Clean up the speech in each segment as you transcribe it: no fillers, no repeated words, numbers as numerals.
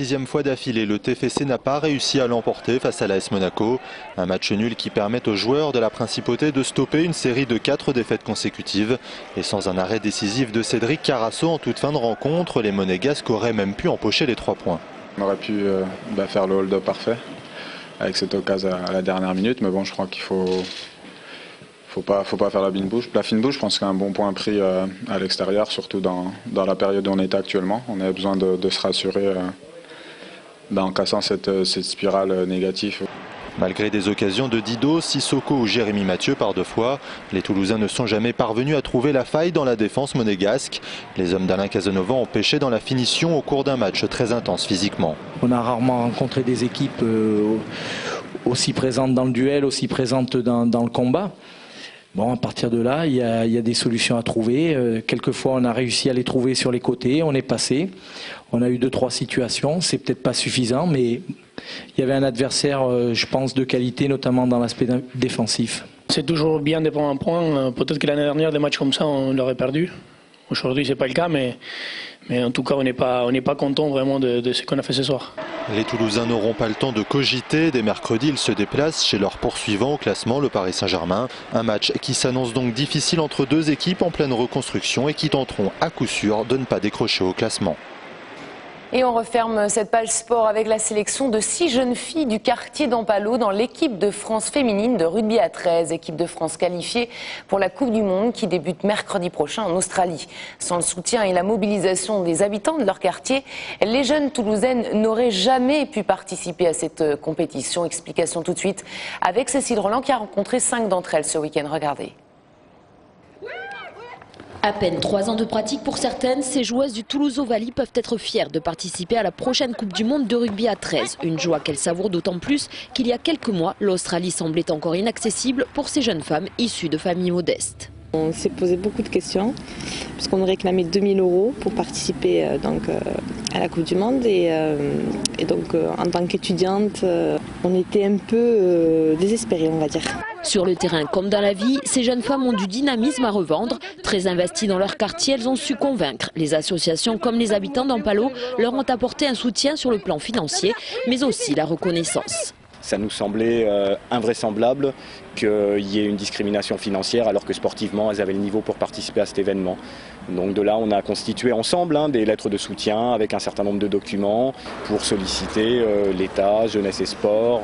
6e fois d'affilée, le TFC n'a pas réussi à l'emporter face à l'AS Monaco. Un match nul qui permet aux joueurs de la Principauté de stopper une série de 4 défaites consécutives. Et sans un arrêt décisif de Cédric Carasso en toute fin de rencontre, les Monégasques auraient même pu empocher les 3 points. On aurait pu faire le hold-up parfait avec cette occasion à la dernière minute, mais bon, je crois qu'il faut pas faire la fine bouche. Je pense qu'un bon point pris à l'extérieur, surtout dans la période où on est actuellement. On a besoin de se rassurer en cassant cette spirale négative. Malgré des occasions de Dido, Sissoko ou Jérémy Mathieu par 2 fois, les Toulousains ne sont jamais parvenus à trouver la faille dans la défense monégasque. Les hommes d'Alain Casanova ont pêché dans la finition au cours d'un match très intense physiquement. On a rarement rencontré des équipes aussi présentes dans le duel, aussi présentes dans le combat. Bon, à partir de là, il y a des solutions à trouver. Quelquefois, on a réussi à les trouver sur les côtés, on est passé. On a eu 2-3 situations, c'est peut-être pas suffisant, mais il y avait un adversaire, je pense, de qualité, notamment dans l'aspect défensif. C'est toujours bien de prendre un point. Peut-être que l'année dernière, des matchs comme ça, on l'aurait perdu. Aujourd'hui, c'est pas le cas, mais en tout cas, on n'est pas content vraiment de ce qu'on a fait ce soir. Les Toulousains n'auront pas le temps de cogiter. Dès mercredi, ils se déplacent chez leur poursuivant au classement, le Paris Saint-Germain. Un match qui s'annonce donc difficile entre 2 équipes en pleine reconstruction et qui tenteront à coup sûr de ne pas décrocher au classement. Et on referme cette page sport avec la sélection de 6 jeunes filles du quartier d'Ampalo dans l'équipe de France féminine de rugby à 13. Équipe de France qualifiée pour la Coupe du Monde qui débute mercredi prochain en Australie. Sans le soutien et la mobilisation des habitants de leur quartier, les jeunes Toulousaines n'auraient jamais pu participer à cette compétition. Explication tout de suite avec Cécile Roland qui a rencontré 5 d'entre elles ce week-end. Regardez. À peine 3 ans de pratique pour certaines, ces joueuses du Toulouse Ovalie peuvent être fières de participer à la prochaine Coupe du Monde de rugby à 13. Une joie qu'elles savourent d'autant plus qu'il y a quelques mois, l'Australie semblait encore inaccessible pour ces jeunes femmes issues de familles modestes. On s'est posé beaucoup de questions, parce qu'on aurait réclamé 2000 € pour participer à la Coupe du Monde. Et donc, en tant qu'étudiante, on était un peu désespérés, on va dire. Sur le terrain comme dans la vie, ces jeunes femmes ont du dynamisme à revendre. Très investies dans leur quartier, elles ont su convaincre. Les associations comme les habitants d'Ampalo leur ont apporté un soutien sur le plan financier, mais aussi la reconnaissance. Ça nous semblait invraisemblable qu'il y ait une discrimination financière alors que sportivement elles avaient le niveau pour participer à cet événement. Donc de là on a constitué ensemble des lettres de soutien avec un certain nombre de documents pour solliciter l'État, Jeunesse et Sport,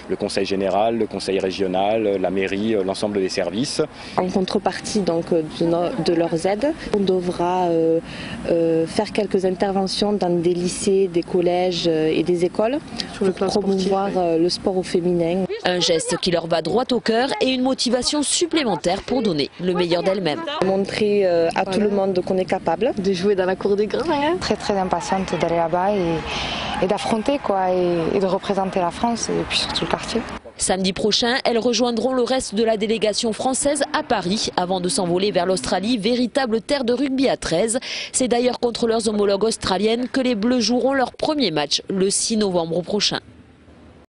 le Conseil général, le Conseil régional, la mairie, l'ensemble des services. En contrepartie de leurs aides, on devra faire quelques interventions dans des lycées, des collèges et des écoles pour promouvoir le sport au féminin. Un geste qui leur va droit au cœur et une motivation supplémentaire pour donner le meilleur d'elles-mêmes. Montrer à tout le monde qu'on est capable de jouer dans la cour des grands. Très impatiente d'aller là-bas et d'affronter et de représenter la France et puis surtout le quartier. Samedi prochain, elles rejoindront le reste de la délégation française à Paris avant de s'envoler vers l'Australie, véritable terre de rugby à 13. C'est d'ailleurs contre leurs homologues australiennes que les Bleus joueront leur premier match le 6 novembre prochain.